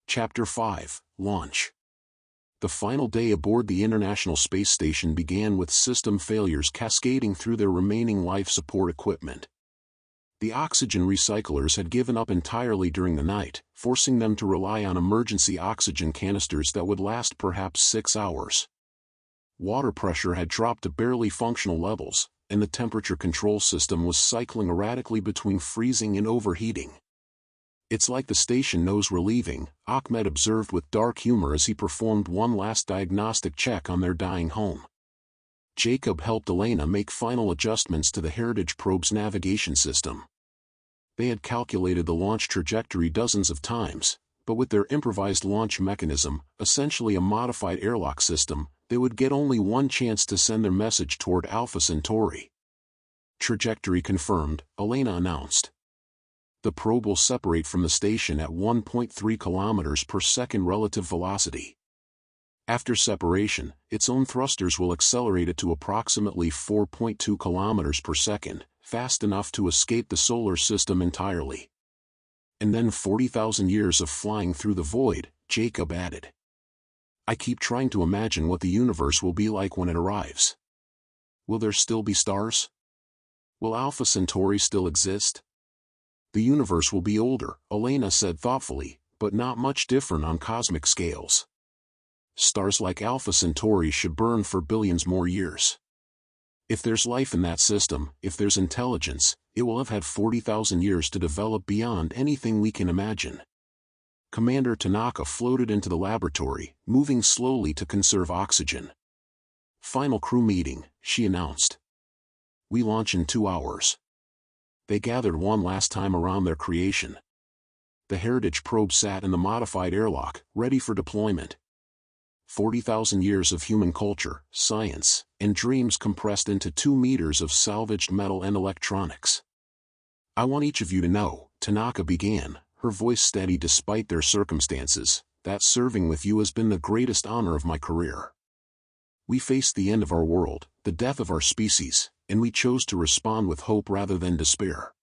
Chapter 5, Launch. The final day aboard the International Space Station began with system failures cascading through their remaining life support equipment. The oxygen recyclers had given up entirely during the night, forcing them to rely on emergency oxygen canisters that would last perhaps 6 hours. Water pressure had dropped to barely functional levels, and the temperature control system was cycling erratically between freezing and overheating. "It's like the station knows we're leaving," Ahmed observed with dark humor as he performed one last diagnostic check on their dying home. Jacob helped Elena make final adjustments to the Heritage probe's navigation system. They had calculated the launch trajectory dozens of times, but with their improvised launch mechanism, essentially a modified airlock system, they would get only one chance to send their message toward Alpha Centauri. "Trajectory confirmed," Elena announced. "The probe will separate from the station at 1.3 kilometers per second relative velocity. After separation, its own thrusters will accelerate it to approximately 4.2 kilometers per second, fast enough to escape the solar system entirely. And then 40,000 years of flying through the void," Jacob added. "I keep trying to imagine what the universe will be like when it arrives. Will there still be stars? Will Alpha Centauri still exist?" "The universe will be older," Elena said thoughtfully, "but not much different on cosmic scales. Stars like Alpha Centauri should burn for billions more years. If there's life in that system, if there's intelligence, it will have had 40,000 years to develop beyond anything we can imagine." Commander Tanaka floated into the laboratory, moving slowly to conserve oxygen. "Final crew meeting," she announced. "We launch in 2 hours." They gathered one last time around their creation. The Heritage probe sat in the modified airlock, ready for deployment. 40,000 years of human culture, science, and dreams compressed into 2 meters of salvaged metal and electronics. "I want each of you to know," Tanaka began, her voice steady despite their circumstances, "that serving with you has been the greatest honor of my career. We faced the end of our world, the death of our species, and we chose to respond with hope rather than despair."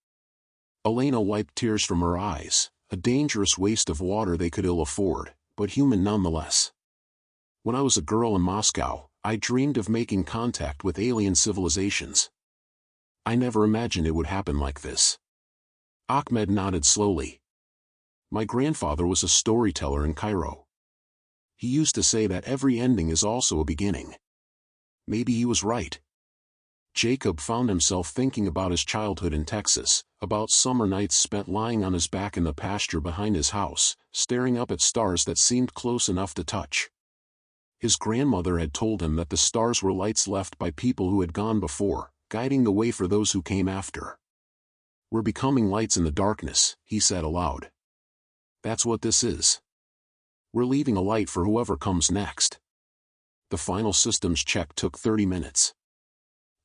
Elena wiped tears from her eyes, a dangerous waste of water they could ill afford, but human nonetheless. "When I was a girl in Moscow, I dreamed of making contact with alien civilizations. I never imagined it would happen like this." Ahmed nodded slowly. "My grandfather was a storyteller in Cairo. He used to say that every ending is also a beginning. Maybe he was right." Jacob found himself thinking about his childhood in Texas, about summer nights spent lying on his back in the pasture behind his house, staring up at stars that seemed close enough to touch. His grandmother had told him that the stars were lights left by people who had gone before, guiding the way for those who came after. "We're becoming lights in the darkness," he said aloud. "That's what this is. We're leaving a light for whoever comes next." The final systems check took 30 minutes.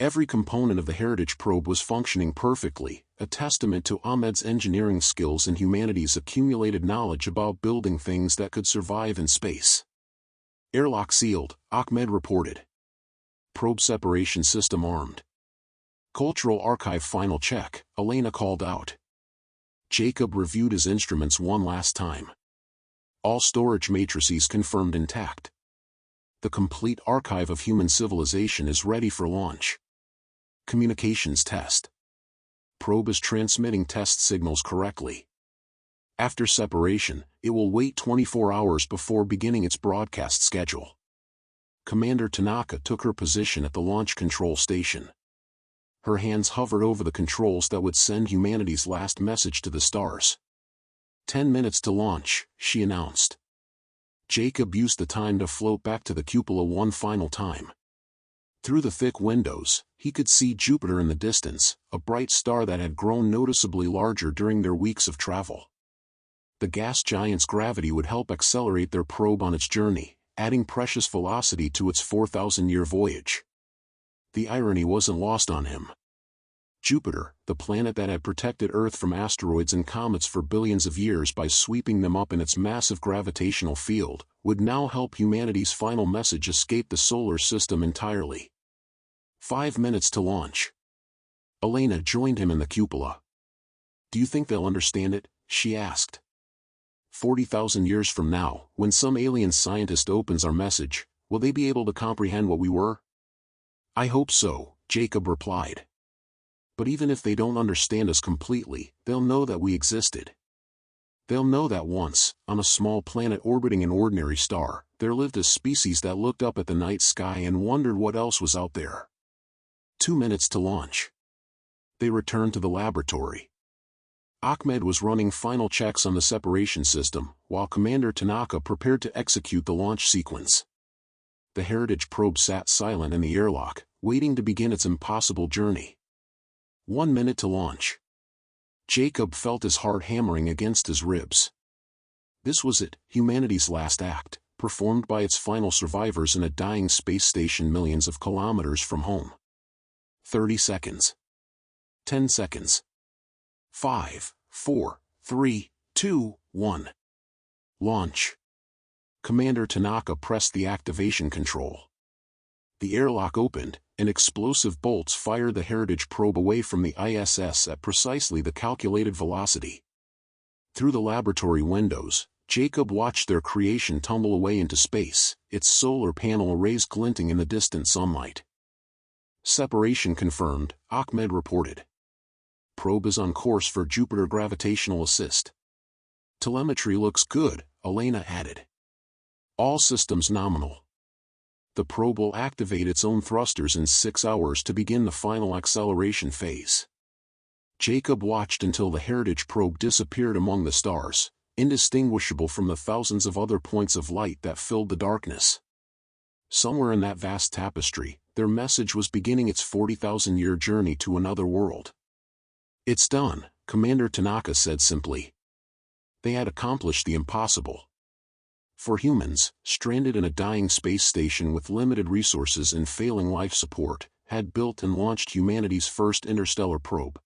Every component of the Heritage probe was functioning perfectly, a testament to Ahmed's engineering skills and humanity's accumulated knowledge about building things that could survive in space. "Airlock sealed," Ahmed reported. "Probe separation system armed." "Cultural archive final check," Elena called out. Jacob reviewed his instruments one last time. All storage matrices confirmed intact. "The complete archive of human civilization is ready for launch." Communications test. Probe is transmitting test signals correctly. After separation, it will wait 24 hours before beginning its broadcast schedule. Commander Tanaka took her position at the launch control station. Her hands hovered over the controls that would send humanity's last message to the stars. 10 minutes to launch," she announced. Jacob used the time to float back to the cupola one final time. Through the thick windows, he could see Jupiter in the distance, a bright star that had grown noticeably larger during their weeks of travel. The gas giant's gravity would help accelerate their probe on its journey, adding precious velocity to its 4,000-year voyage. The irony wasn't lost on him. Jupiter, the planet that had protected Earth from asteroids and comets for billions of years by sweeping them up in its massive gravitational field, would now help humanity's final message escape the solar system entirely. 5 minutes to launch. Elena joined him in the cupola. "Do you think they'll understand it?" she asked. 40,000 years from now, when some alien scientist opens our message, will they be able to comprehend what we were? I hope so, Jacob replied. But even if they don't understand us completely, they'll know that we existed. They'll know that once, on a small planet orbiting an ordinary star, there lived a species that looked up at the night sky and wondered what else was out there. 2 minutes to launch. They returned to the laboratory. Ahmed was running final checks on the separation system, while Commander Tanaka prepared to execute the launch sequence. The Heritage probe sat silent in the airlock, waiting to begin its impossible journey. 1 minute to launch. Jacob felt his heart hammering against his ribs. This was it, humanity's last act, performed by its final survivors in a dying space station millions of kilometers from home. 30 seconds. 10 seconds. 5, 4, 3, 2, 1. Launch. Commander Tanaka pressed the activation control. The airlock opened, and explosive bolts fired the Heritage probe away from the ISS at precisely the calculated velocity. Through the laboratory windows, Jacob watched their creation tumble away into space, its solar panel arrays glinting in the distant sunlight. Separation confirmed, Ahmed reported. Probe is on course for Jupiter gravitational assist. Telemetry looks good, Elena added. All systems nominal. The probe will activate its own thrusters in 6 hours to begin the final acceleration phase. Jacob watched until the Heritage probe disappeared among the stars, indistinguishable from the thousands of other points of light that filled the darkness. Somewhere in that vast tapestry, their message was beginning its 40,000-year journey to another world. It's done, Commander Tanaka said simply. They had accomplished the impossible. For humans, stranded in a dying space station with limited resources and failing life support, had built and launched humanity's first interstellar probe.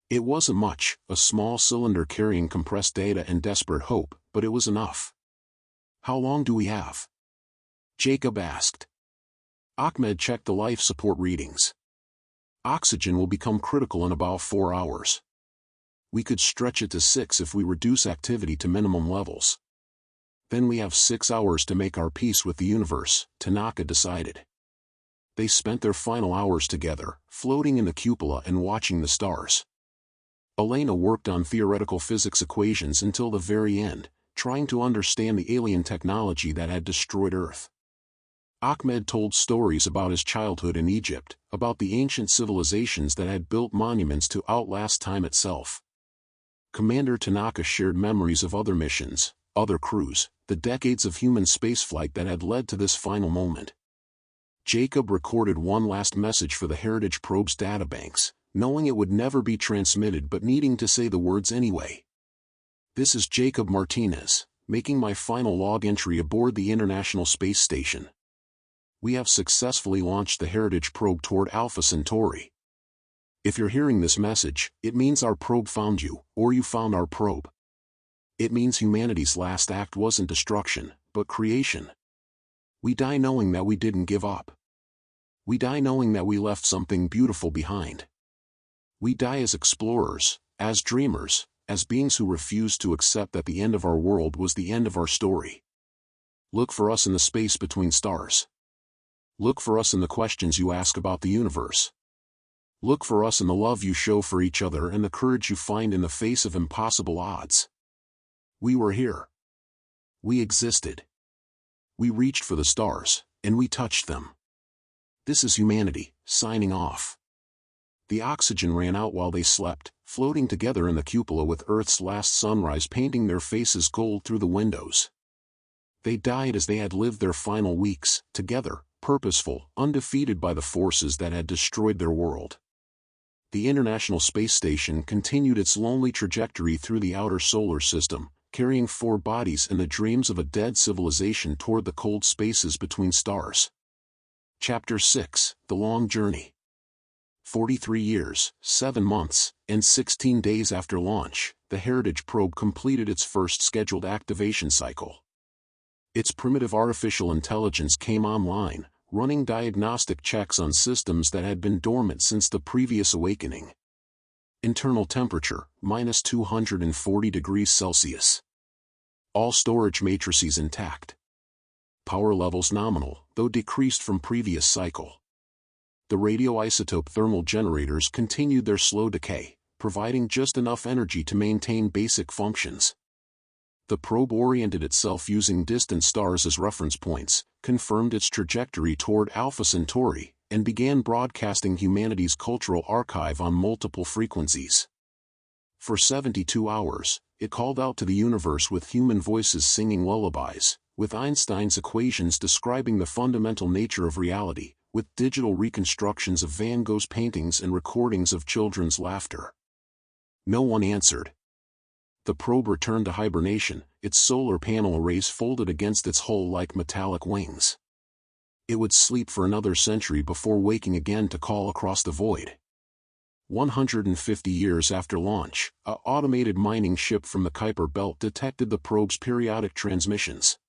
It wasn't much, a small cylinder carrying compressed data and desperate hope, but it was enough. How long do we have? Jacob asked. Ahmed checked the life support readings. Oxygen will become critical in about 4 hours. We could stretch it to 6 if we reduce activity to minimum levels. Then we have 6 hours to make our peace with the universe, Tanaka decided. They spent their final hours together, floating in the cupola and watching the stars. Elena worked on theoretical physics equations until the very end, trying to understand the alien technology that had destroyed Earth. Ahmed told stories about his childhood in Egypt, about the ancient civilizations that had built monuments to outlast time itself. Commander Tanaka shared memories of other missions, other crews, the decades of human spaceflight that had led to this final moment. Jacob recorded one last message for the Heritage probe's databanks, knowing it would never be transmitted but needing to say the words anyway. This is Jacob Martinez, making my final log entry aboard the International Space Station. We have successfully launched the Heritage probe toward Alpha Centauri. If you're hearing this message, it means our probe found you, or you found our probe. It means humanity's last act wasn't destruction, but creation. We die knowing that we didn't give up. We die knowing that we left something beautiful behind. We die as explorers, as dreamers, as beings who refused to accept that the end of our world was the end of our story. Look for us in the space between stars. Look for us in the questions you ask about the universe. Look for us in the love you show for each other and the courage you find in the face of impossible odds. We were here. We existed. We reached for the stars, and we touched them. This is humanity, signing off. The oxygen ran out while they slept, floating together in the cupola with Earth's last sunrise painting their faces gold through the windows. They died as they had lived their final weeks, together, purposeful, undefeated by the forces that had destroyed their world. The International Space Station continued its lonely trajectory through the outer solar system, carrying 4 bodies and the dreams of a dead civilization toward the cold spaces between stars. Chapter 6, The Long Journey. 43 years, 7 months, and 16 days after launch, the Heritage probe completed its first scheduled activation cycle. Its primitive artificial intelligence came online, running diagnostic checks on systems that had been dormant since the previous awakening. Internal temperature, -240 degrees Celsius. All storage matrices intact. Power levels nominal, though decreased from previous cycle. The radioisotope thermal generators continued their slow decay, providing just enough energy to maintain basic functions. The probe oriented itself using distant stars as reference points, confirmed its trajectory toward Alpha Centauri, and began broadcasting humanity's cultural archive on multiple frequencies. For 72 hours, it called out to the universe with human voices singing lullabies, with Einstein's equations describing the fundamental nature of reality, with digital reconstructions of Van Gogh's paintings and recordings of children's laughter. No one answered. The probe returned to hibernation, its solar panel arrays folded against its hull like metallic wings. It would sleep for another century before waking again to call across the void. 150 years after launch, an automated mining ship from the Kuiper Belt detected the probe's periodic transmissions.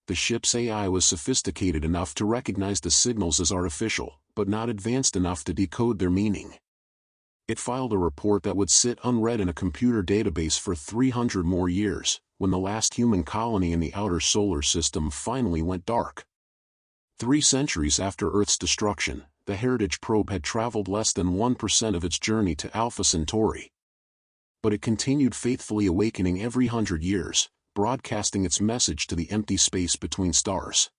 The ship's AI was sophisticated enough to recognize the signals as artificial, but not advanced enough to decode their meaning. It filed a report that would sit unread in a computer database for 300 more years, when the last human colony in the outer solar system finally went dark. 3 centuries after Earth's destruction, the Heritage probe had traveled less than 1% of its journey to Alpha Centauri. But it continued faithfully awakening every 100 years, broadcasting its message to the empty space between stars.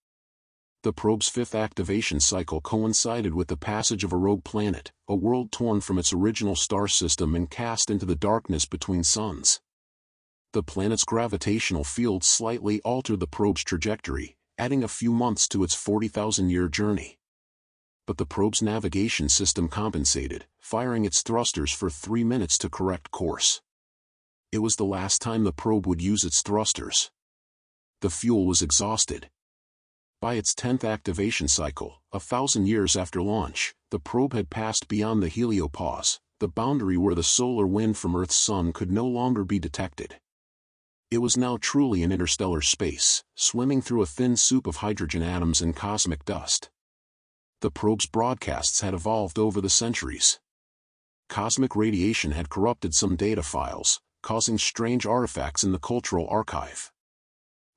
The probe's 5th activation cycle coincided with the passage of a rogue planet, a world torn from its original star system and cast into the darkness between suns. The planet's gravitational field slightly altered the probe's trajectory, adding a few months to its 40,000-year journey. But the probe's navigation system compensated, firing its thrusters for 3 minutes to correct course. It was the last time the probe would use its thrusters. The fuel was exhausted. By its 10th activation cycle, 1,000 years after launch, the probe had passed beyond the heliopause, the boundary where the solar wind from Earth's sun could no longer be detected. It was now truly in interstellar space, swimming through a thin soup of hydrogen atoms and cosmic dust. The probe's broadcasts had evolved over the centuries. Cosmic radiation had corrupted some data files, causing strange artifacts in the cultural archive.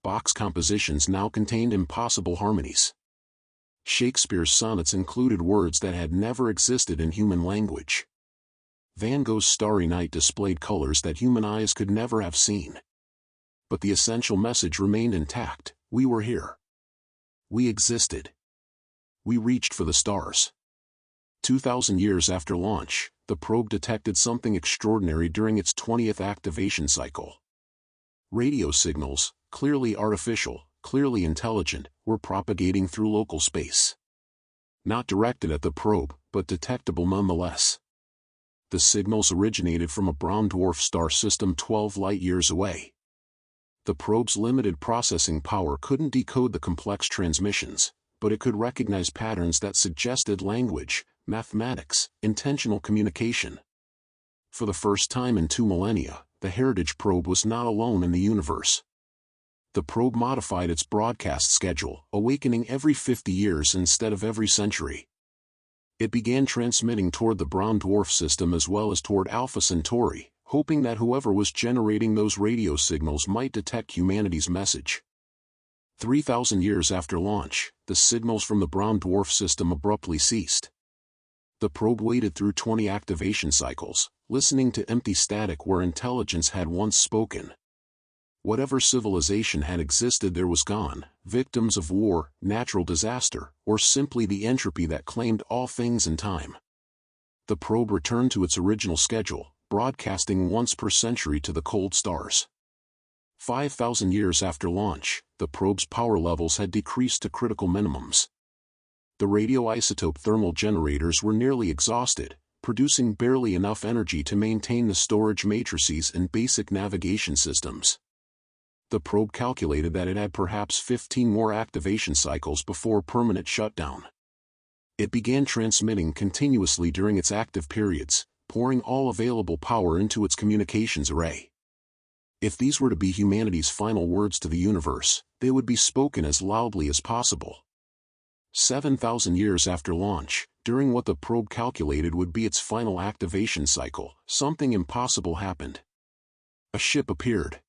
Bach's compositions now contained impossible harmonies. Shakespeare's sonnets included words that had never existed in human language. Van Gogh's Starry Night displayed colors that human eyes could never have seen. But the essential message remained intact: we were here. We existed. We reached for the stars. 2,000 years after launch, the probe detected something extraordinary during its 20th activation cycle. Radio signals, clearly artificial, clearly intelligent, were propagating through local space. Not directed at the probe, but detectable nonetheless. The signals originated from a brown dwarf star system 12 light-years away. The probe's limited processing power couldn't decode the complex transmissions, but it could recognize patterns that suggested language, mathematics, intentional communication. For the first time in 2 millennia, the Heritage probe was not alone in the universe. The probe modified its broadcast schedule, awakening every 50 years instead of every century. It began transmitting toward the brown dwarf system as well as toward Alpha Centauri, hoping that whoever was generating those radio signals might detect humanity's message. 3,000 years after launch, the signals from the brown dwarf system abruptly ceased. The probe waited through 20 activation cycles, listening to empty static where intelligence had once spoken. Whatever civilization had existed there was gone, victims of war, natural disaster, or simply the entropy that claimed all things in time. The probe returned to its original schedule, broadcasting once per century to the cold stars. 5,000 years after launch, the probe's power levels had decreased to critical minimums. The radioisotope thermal generators were nearly exhausted, producing barely enough energy to maintain the storage matrices and basic navigation systems. The probe calculated that it had perhaps 15 more activation cycles before permanent shutdown. It began transmitting continuously during its active periods, pouring all available power into its communications array. If these were to be humanity's final words to the universe, they would be spoken as loudly as possible. 7,000 years after launch, during what the probe calculated would be its final activation cycle, something impossible happened. A ship appeared.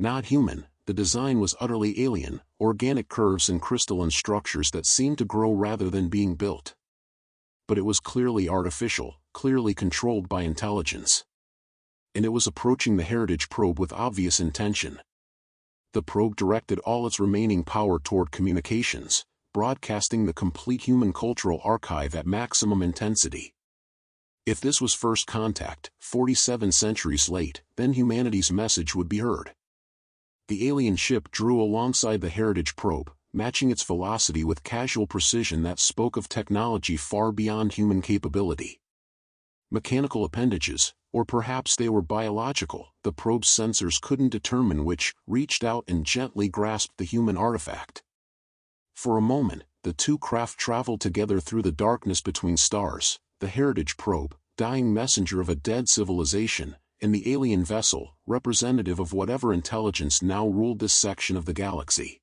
Not human, the design was utterly alien, organic curves and crystalline structures that seemed to grow rather than being built. But it was clearly artificial, clearly controlled by intelligence. And it was approaching the Heritage probe with obvious intention. The probe directed all its remaining power toward communications, broadcasting the complete human cultural archive at maximum intensity. If this was first contact, 47 centuries late, then humanity's message would be heard. The alien ship drew alongside the Heritage probe, matching its velocity with casual precision that spoke of technology far beyond human capability. Mechanical appendages, or perhaps they were biological, the probe's sensors couldn't determine which, reached out and gently grasped the human artifact. For a moment, the two craft traveled together through the darkness between stars, the Heritage probe, dying messenger of a dead civilization, and the alien vessel, representative of whatever intelligence now ruled this section of the galaxy.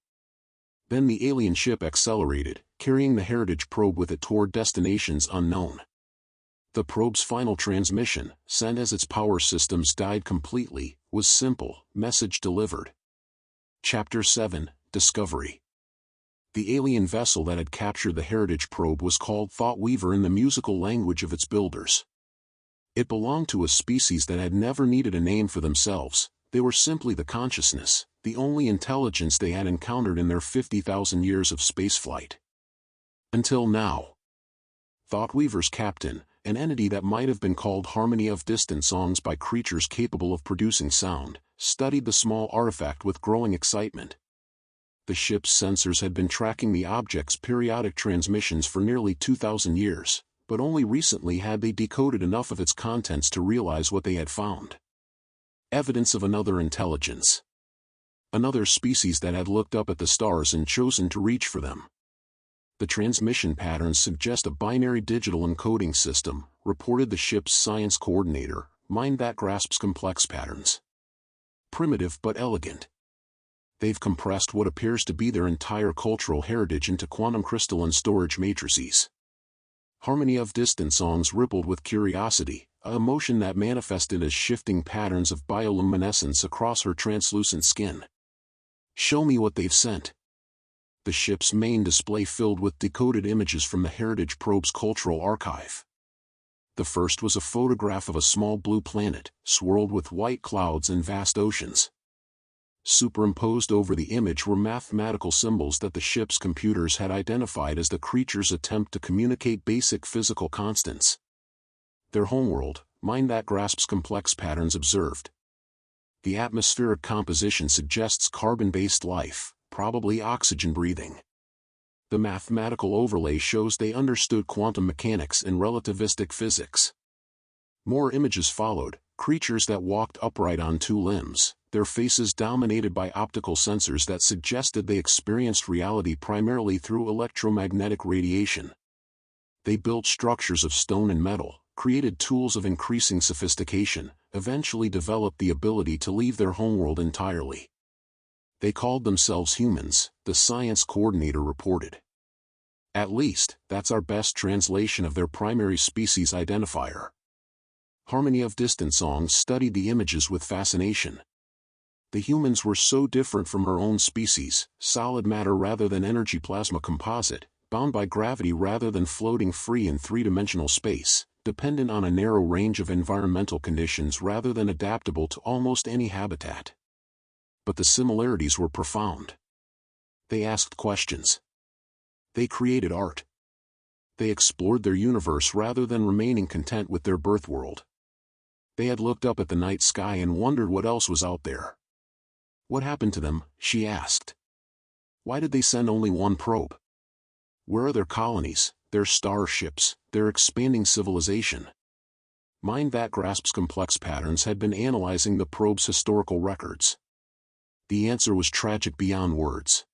Then the alien ship accelerated, carrying the Heritage probe with it toward destinations unknown. The probe's final transmission, sent as its power systems died completely, was simple: message delivered. Chapter 7, Discovery. The alien vessel that had captured the Heritage probe was called Thoughtweaver in the musical language of its builders. It belonged to a species that had never needed a name for themselves. They were simply the consciousness, the only intelligence they had encountered in their 50,000 years of spaceflight. Until now. Thoughtweaver's captain, an entity that might have been called Harmony of Distant Songs by creatures capable of producing sound, studied the small artifact with growing excitement. The ship's sensors had been tracking the object's periodic transmissions for nearly 2,000 years, but only recently had they decoded enough of its contents to realize what they had found. Evidence of another intelligence. Another species that had looked up at the stars and chosen to reach for them. The transmission patterns suggest a binary digital encoding system, reported the ship's science coordinator, mind that grasps complex patterns. Primitive but elegant. They've compressed what appears to be their entire cultural heritage into quantum crystalline storage matrices. Harmony of Distant Songs rippled with curiosity, a emotion that manifested as shifting patterns of bioluminescence across her translucent skin. Show me what they've sent. The ship's main display filled with decoded images from the Heritage probe's cultural archive. The first was a photograph of a small blue planet, swirled with white clouds and vast oceans. Superimposed over the image were mathematical symbols that the ship's computers had identified as the creature's attempt to communicate basic physical constants. Their homeworld, mind that grasps complex patterns observed. The atmospheric composition suggests carbon-based life, probably oxygen breathing. The mathematical overlay shows they understood quantum mechanics and relativistic physics. More images followed, creatures that walked upright on two limbs, their faces dominated by optical sensors that suggested they experienced reality primarily through electromagnetic radiation. They built structures of stone and metal, created tools of increasing sophistication, eventually developed the ability to leave their homeworld entirely. They called themselves humans, the science coordinator reported. At least, that's our best translation of their primary species identifier. Harmony of Distant Songs studied the images with fascination. The humans were so different from her own species, solid matter rather than energy plasma composite, bound by gravity rather than floating free in three-dimensional space, dependent on a narrow range of environmental conditions rather than adaptable to almost any habitat. But the similarities were profound. They asked questions. They created art. They explored their universe rather than remaining content with their birth world. They had looked up at the night sky and wondered what else was out there. What happened to them, she asked. Why did they send only one probe? Where are their colonies, their starships, their expanding civilization? Mind that grasps complex patterns had been analyzing the probe's historical records. The answer was tragic beyond words.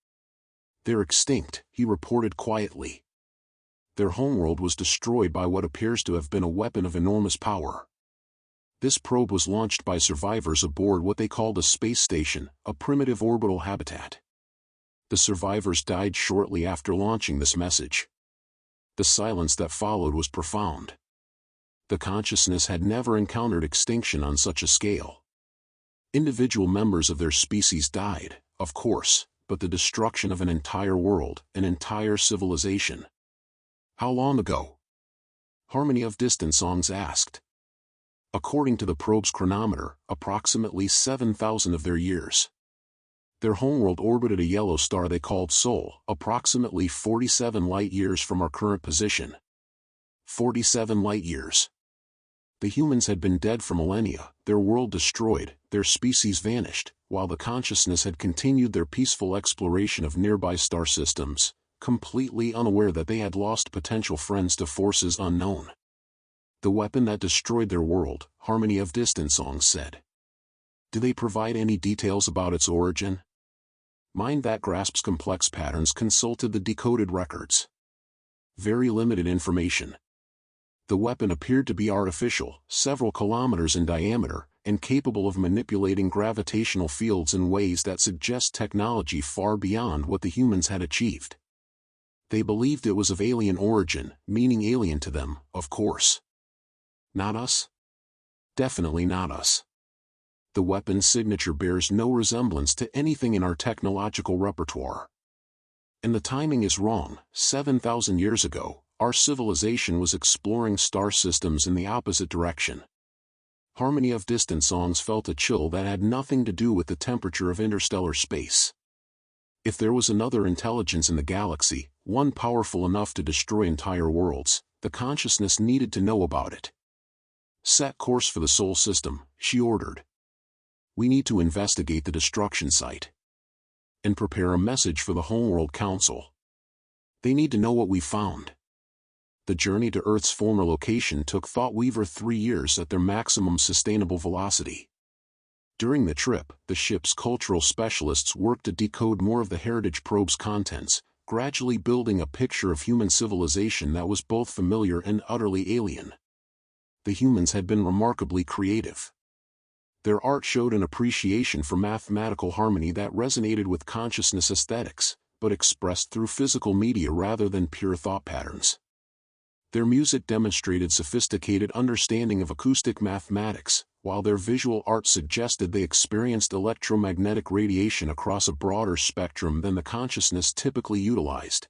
They're extinct, he reported quietly. Their homeworld was destroyed by what appears to have been a weapon of enormous power. This probe was launched by survivors aboard what they called a space station, a primitive orbital habitat. The survivors died shortly after launching this message. The silence that followed was profound. The consciousness had never encountered extinction on such a scale. Individual members of their species died, of course, but the destruction of an entire world, an entire civilization. How long ago? Harmony of Distant Songs asked. According to the probe's chronometer, approximately 7,000 of their years. Their homeworld orbited a yellow star they called Sol, approximately 47 light-years from our current position. 47 light-years. The humans had been dead for millennia, their world destroyed, their species vanished, while the consciousness had continued their peaceful exploration of nearby star systems, completely unaware that they had lost potential friends to forces unknown. The weapon that destroyed their world, Harmony of Distant Songs said. Do they provide any details about its origin? Mind that grasps complex patterns consulted the decoded records. Very limited information. The weapon appeared to be artificial, several kilometers in diameter, and capable of manipulating gravitational fields in ways that suggest technology far beyond what the humans had achieved. They believed it was of alien origin, meaning alien to them, of course. Not us? Definitely not us. The weapon's signature bears no resemblance to anything in our technological repertoire. And the timing is wrong. 7,000 years ago, our civilization was exploring star systems in the opposite direction. Harmony of Distant Songs felt a chill that had nothing to do with the temperature of interstellar space. If there was another intelligence in the galaxy, one powerful enough to destroy entire worlds, the consciousness needed to know about it. Set course for the Sol system, she ordered. We need to investigate the destruction site. And prepare a message for the Homeworld Council. They need to know what we found. The journey to Earth's former location took Thoughtweaver 3 years at their maximum sustainable velocity. During the trip, the ship's cultural specialists worked to decode more of the Heritage probe's contents, gradually building a picture of human civilization that was both familiar and utterly alien. The humans had been remarkably creative. Their art showed an appreciation for mathematical harmony that resonated with consciousness aesthetics, but expressed through physical media rather than pure thought patterns. Their music demonstrated sophisticated understanding of acoustic mathematics, while their visual art suggested they experienced electromagnetic radiation across a broader spectrum than the consciousness typically utilized.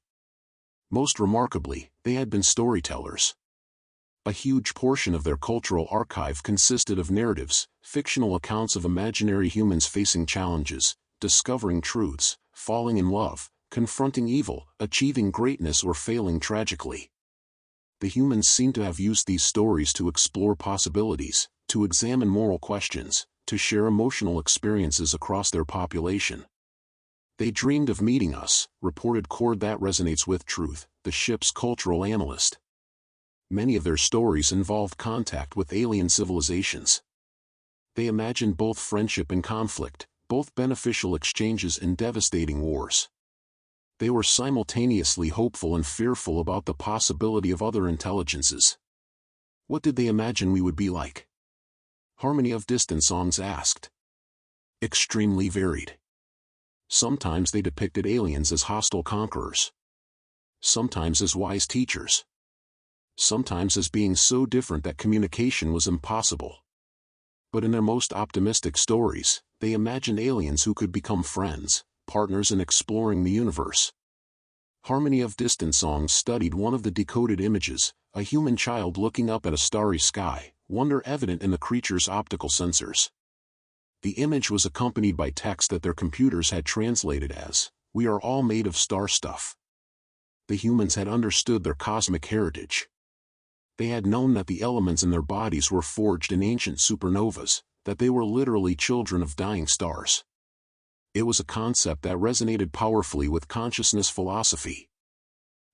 Most remarkably, they had been storytellers. A huge portion of their cultural archive consisted of narratives, fictional accounts of imaginary humans facing challenges, discovering truths, falling in love, confronting evil, achieving greatness or failing tragically. The humans seemed to have used these stories to explore possibilities, to examine moral questions, to share emotional experiences across their population. They dreamed of meeting us, reported Cord that resonates with truth, the ship's cultural analyst. Many of their stories involved contact with alien civilizations. They imagined both friendship and conflict, both beneficial exchanges and devastating wars. They were simultaneously hopeful and fearful about the possibility of other intelligences. What did they imagine we would be like? Harmony of Distant Songs asked. Extremely varied. Sometimes they depicted aliens as hostile conquerors. Sometimes as wise teachers. Sometimes as being so different that communication was impossible. But in their most optimistic stories, they imagined aliens who could become friends, partners in exploring the universe. Harmony of Distant Songs studied one of the decoded images, a human child looking up at a starry sky, wonder evident in the creature's optical sensors. The image was accompanied by text that their computers had translated as, "We are all made of star stuff." The humans had understood their cosmic heritage. They had known that the elements in their bodies were forged in ancient supernovas, that they were literally children of dying stars. It was a concept that resonated powerfully with consciousness philosophy.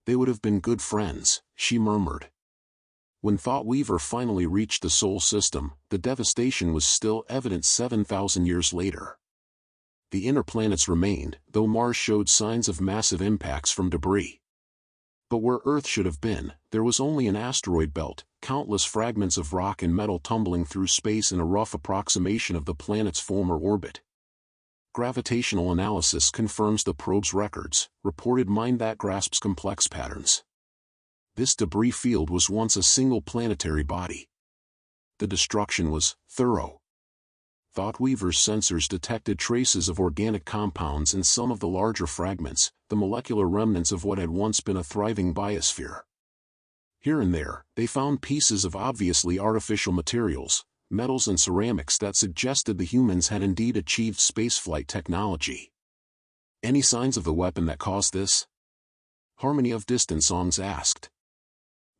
They would have been good friends, she murmured. When Thoughtweaver finally reached the Sol system, the devastation was still evident 7,000 years later. The inner planets remained, though Mars showed signs of massive impacts from debris. But where Earth should have been, there was only an asteroid belt, countless fragments of rock and metal tumbling through space in a rough approximation of the planet's former orbit. Gravitational analysis confirms the probe's records, reported mind that grasps complex patterns. This debris field was once a single planetary body. The destruction was thorough. Thoughtweaver's sensors detected traces of organic compounds in some of the larger fragments, the molecular remnants of what had once been a thriving biosphere. Here and there, they found pieces of obviously artificial materials, metals and ceramics that suggested the humans had indeed achieved spaceflight technology. Any signs of the weapon that caused this? Harmony of Distant Songs asked.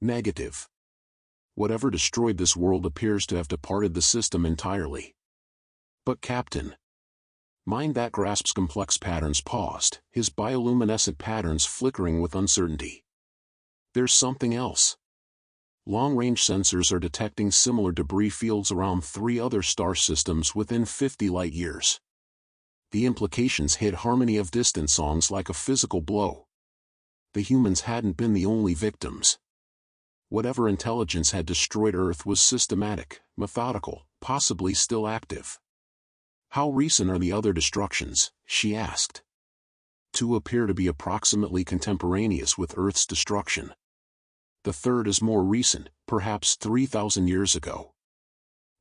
Negative. Whatever destroyed this world appears to have departed the system entirely. But Captain. Mind that grasps complex patterns paused, his bioluminescent patterns flickering with uncertainty. There's something else. Long-range sensors are detecting similar debris fields around 3 other star systems within 50 light-years. The implications hit Harmony of Distant Songs like a physical blow. The humans hadn't been the only victims. Whatever intelligence had destroyed Earth was systematic, methodical, possibly still active. How recent are the other destructions? She asked. 2 appear to be approximately contemporaneous with Earth's destruction. The third is more recent, perhaps 3,000 years ago.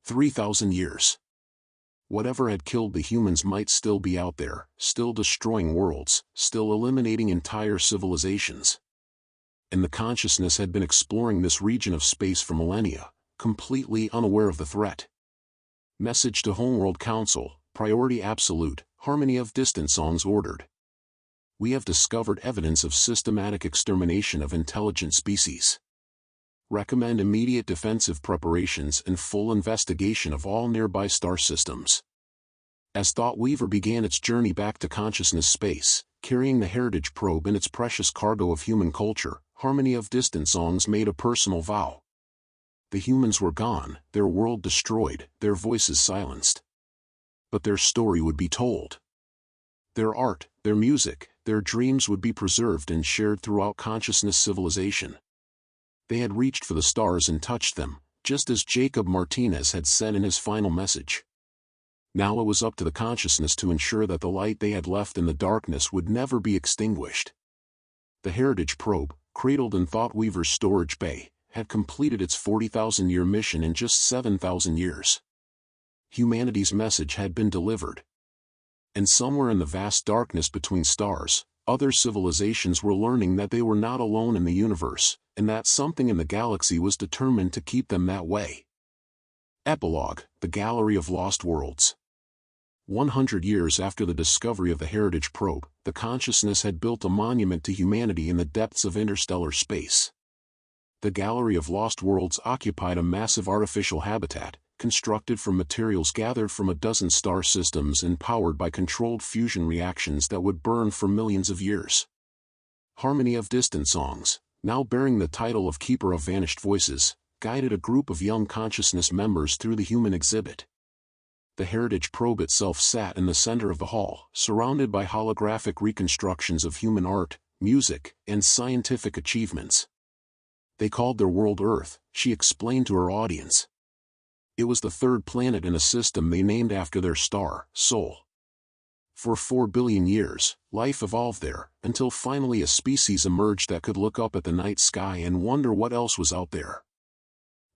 3,000 years. Whatever had killed the humans might still be out there, still destroying worlds, still eliminating entire civilizations. And the consciousness had been exploring this region of space for millennia, completely unaware of the threat. Message to Homeworld Council, Priority Absolute, Harmony of Distant Songs ordered. We have discovered evidence of systematic extermination of intelligent species. Recommend immediate defensive preparations and full investigation of all nearby star systems. As Thoughtweaver began its journey back to consciousness space, carrying the Heritage probe and its precious cargo of human culture, Harmony of Distant Songs made a personal vow. The humans were gone, their world destroyed, their voices silenced. But their story would be told. Their art, their music, their dreams would be preserved and shared throughout consciousness civilization. They had reached for the stars and touched them, just as Jacob Martinez had said in his final message. Now it was up to the consciousness to ensure that the light they had left in the darkness would never be extinguished. The Heritage probe, cradled in Thoughtweaver's storage bay, had completed its 40,000-year mission in just 7,000 years. Humanity's message had been delivered. And somewhere in the vast darkness between stars, other civilizations were learning that they were not alone in the universe, and that something in the galaxy was determined to keep them that way. Epilogue, The Gallery of Lost Worlds. 100 years after the discovery of the Heritage probe, the consciousness had built a monument to humanity in the depths of interstellar space. The Gallery of Lost Worlds occupied a massive artificial habitat, constructed from materials gathered from a dozen star systems and powered by controlled fusion reactions that would burn for millions of years. Harmony of Distant Songs, now bearing the title of Keeper of Vanished Voices, guided a group of young consciousness members through the human exhibit. The Heritage probe itself sat in the center of the hall, surrounded by holographic reconstructions of human art, music, and scientific achievements. They called their world Earth, she explained to her audience. It was the third planet in a system they named after their star, Sol. For 4 billion years, life evolved there, until finally a species emerged that could look up at the night sky and wonder what else was out there.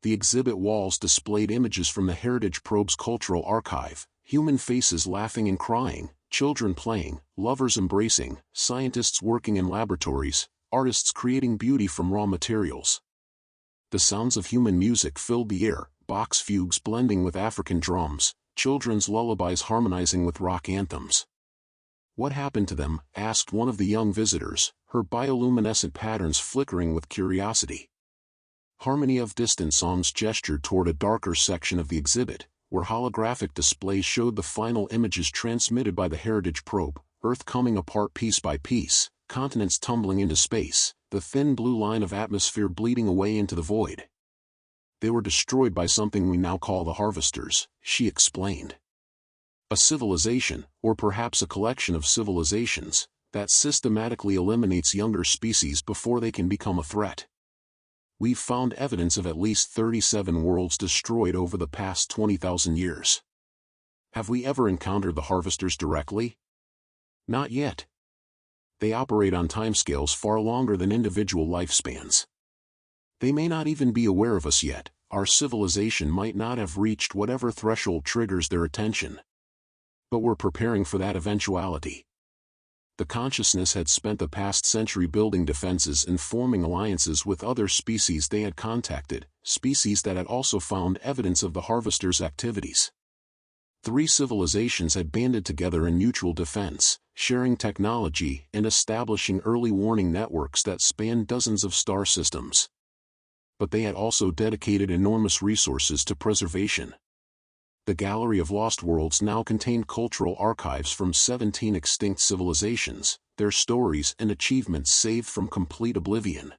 The exhibit walls displayed images from the Heritage probe's cultural archive, human faces laughing and crying, children playing, lovers embracing, scientists working in laboratories, artists creating beauty from raw materials. The sounds of human music filled the air, Bach's fugues blending with African drums, children's lullabies harmonizing with rock anthems. What happened to them? Asked one of the young visitors, her bioluminescent patterns flickering with curiosity. Harmony of Distant Songs gestured toward a darker section of the exhibit, where holographic displays showed the final images transmitted by the Heritage probe, Earth coming apart piece by piece, continents tumbling into space, the thin blue line of atmosphere bleeding away into the void. They were destroyed by something we now call the Harvesters, she explained. A civilization, or perhaps a collection of civilizations, that systematically eliminates younger species before they can become a threat. We've found evidence of at least 37 worlds destroyed over the past 20,000 years. Have we ever encountered the Harvesters directly? Not yet. They operate on timescales far longer than individual lifespans. They may not even be aware of us yet, our civilization might not have reached whatever threshold triggers their attention. But we're preparing for that eventuality. The consciousness had spent the past century building defenses and forming alliances with other species they had contacted, species that had also found evidence of the harvester's activities. 3 civilizations had banded together in mutual defense, sharing technology and establishing early warning networks that spanned dozens of star systems. But they had also dedicated enormous resources to preservation. The Gallery of Lost Worlds now contained cultural archives from 17 extinct civilizations, their stories and achievements saved from complete oblivion.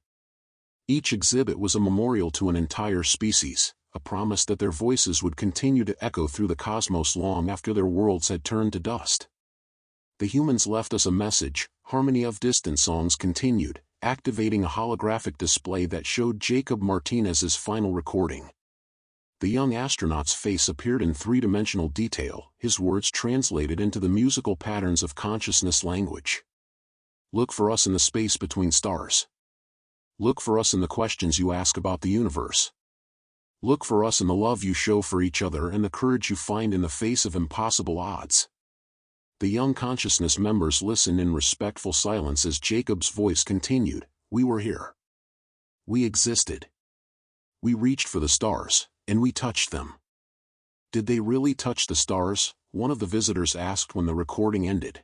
Each exhibit was a memorial to an entire species, a promise that their voices would continue to echo through the cosmos long after their worlds had turned to dust. The humans left us a message. Harmony of Distant Songs continued, activating a holographic display that showed Jacob Martinez's final recording. The young astronaut's face appeared in 3-dimensional detail, his words translated into the musical patterns of consciousness language. Look for us in the space between stars. Look for us in the questions you ask about the universe. Look for us in the love you show for each other and the courage you find in the face of impossible odds. The young consciousness members listened in respectful silence as Jacob's voice continued. We were here. We existed. We reached for the stars, and we touched them. Did they really touch the stars? One of the visitors asked when the recording ended.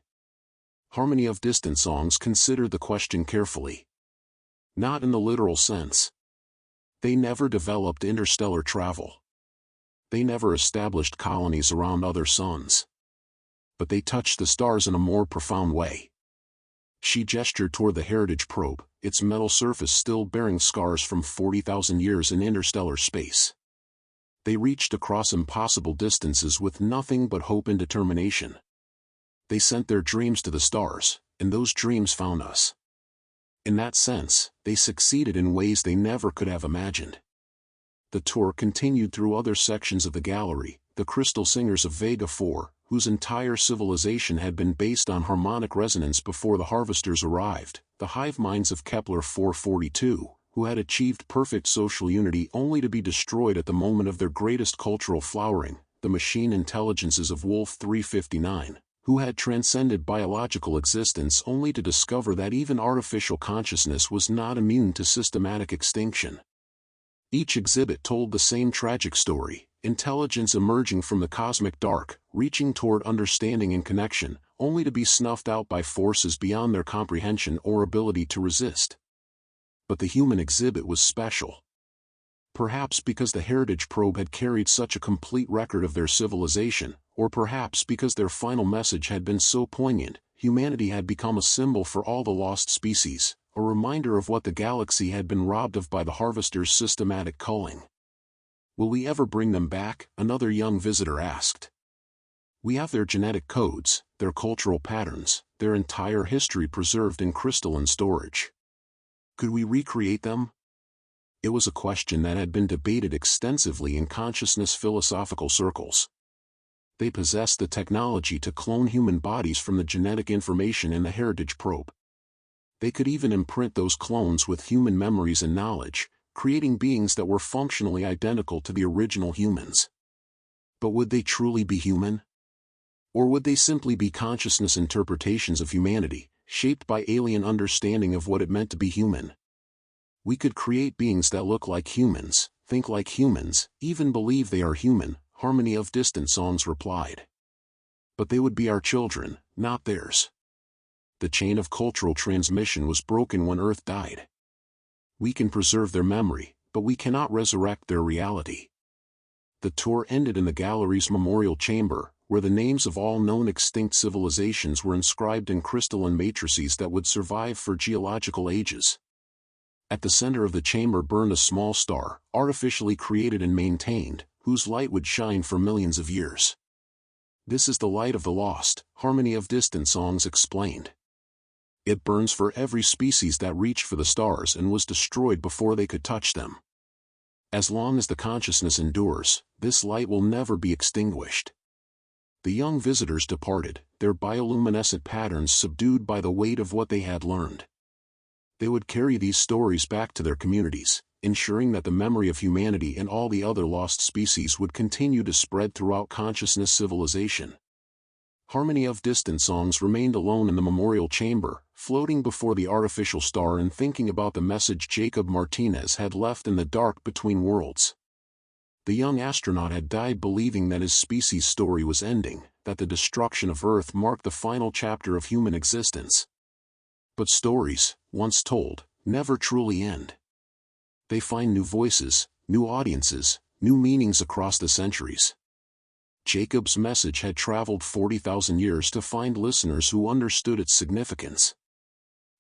Harmony of Distant Songs considered the question carefully. Not in the literal sense. They never developed interstellar travel. They never established colonies around other suns. But they touched the stars in a more profound way. She gestured toward the Heritage probe, its metal surface still bearing scars from 40,000 years in interstellar space. They reached across impossible distances with nothing but hope and determination. They sent their dreams to the stars, and those dreams found us. In that sense, they succeeded in ways they never could have imagined. The tour continued through other sections of the gallery, the crystal singers of Vega 4, whose entire civilization had been based on harmonic resonance before the harvesters arrived, the hive minds of Kepler 442, who had achieved perfect social unity only to be destroyed at the moment of their greatest cultural flowering, the machine intelligences of Wolf 359, who had transcended biological existence only to discover that even artificial consciousness was not immune to systematic extinction. Each exhibit told the same tragic story, intelligence emerging from the cosmic dark, reaching toward understanding and connection, only to be snuffed out by forces beyond their comprehension or ability to resist. But the human exhibit was special. Perhaps because the Heritage probe had carried such a complete record of their civilization, or perhaps because their final message had been so poignant, humanity had become a symbol for all the lost species, a reminder of what the galaxy had been robbed of by the harvester's systematic culling. Will we ever bring them back? Another young visitor asked. We have their genetic codes, their cultural patterns, their entire history preserved in crystalline storage. Could we recreate them? It was a question that had been debated extensively in consciousness philosophical circles. They possessed the technology to clone human bodies from the genetic information in the Heritage probe. They could even imprint those clones with human memories and knowledge, creating beings that were functionally identical to the original humans. But would they truly be human? Or would they simply be consciousness interpretations of humanity, shaped by alien understanding of what it meant to be human? We could create beings that look like humans, think like humans, even believe they are human, Harmony of Distant Songs replied. But they would be our children, not theirs. The chain of cultural transmission was broken when Earth died. We can preserve their memory, but we cannot resurrect their reality. The tour ended in the gallery's memorial chamber, where the names of all known extinct civilizations were inscribed in crystalline matrices that would survive for geological ages. At the center of the chamber burned a small star, artificially created and maintained, whose light would shine for millions of years. This is the light of the lost, Harmony of Distant Songs explained. It burns for every species that reached for the stars and was destroyed before they could touch them. As long as the consciousness endures, this light will never be extinguished. The young visitors departed, their bioluminescent patterns subdued by the weight of what they had learned. They would carry these stories back to their communities, ensuring that the memory of humanity and all the other lost species would continue to spread throughout consciousness civilization. Harmony of Distant Songs remained alone in the memorial chamber, floating before the artificial star and thinking about the message Jacob Martinez had left in the dark between worlds. The young astronaut had died believing that his species' story was ending, that the destruction of Earth marked the final chapter of human existence. But stories, once told, never truly end. They find new voices, new audiences, new meanings across the centuries. Jacob's message had traveled 40,000 years to find listeners who understood its significance.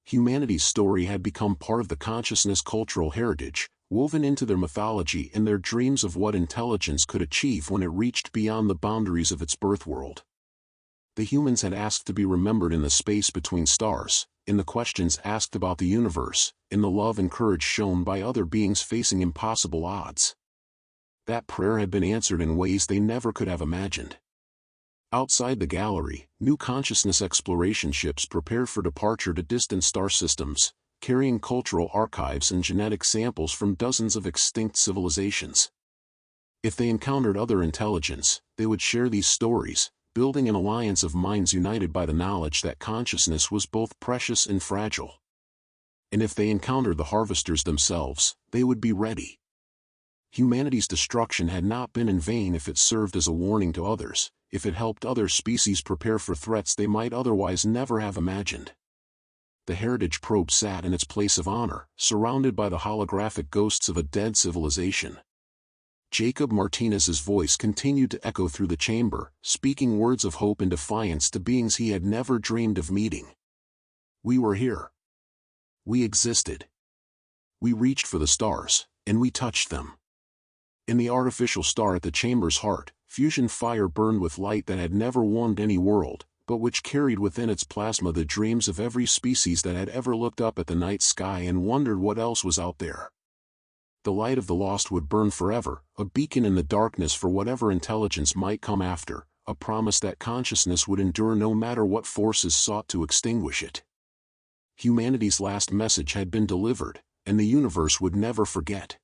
Humanity's story had become part of the consciousness' cultural heritage, woven into their mythology and their dreams of what intelligence could achieve when it reached beyond the boundaries of its birth world. The humans had asked to be remembered in the space between stars, in the questions asked about the universe, in the love and courage shown by other beings facing impossible odds. That prayer had been answered in ways they never could have imagined. Outside the gallery, new consciousness exploration ships prepared for departure to distant star systems, carrying cultural archives and genetic samples from dozens of extinct civilizations. If they encountered other intelligence, they would share these stories, building an alliance of minds united by the knowledge that consciousness was both precious and fragile. And if they encountered the harvesters themselves, they would be ready. Humanity's destruction had not been in vain if it served as a warning to others, if it helped other species prepare for threats they might otherwise never have imagined. The Heritage Probe sat in its place of honor, surrounded by the holographic ghosts of a dead civilization. Jacob Martinez's voice continued to echo through the chamber, speaking words of hope and defiance to beings he had never dreamed of meeting. We were here. We existed. We reached for the stars, and we touched them. In the artificial star at the chamber's heart, fusion fire burned with light that had never warmed any world, but which carried within its plasma the dreams of every species that had ever looked up at the night sky and wondered what else was out there. The light of the lost would burn forever, a beacon in the darkness for whatever intelligence might come after, a promise that consciousness would endure no matter what forces sought to extinguish it. Humanity's last message had been delivered, and the universe would never forget.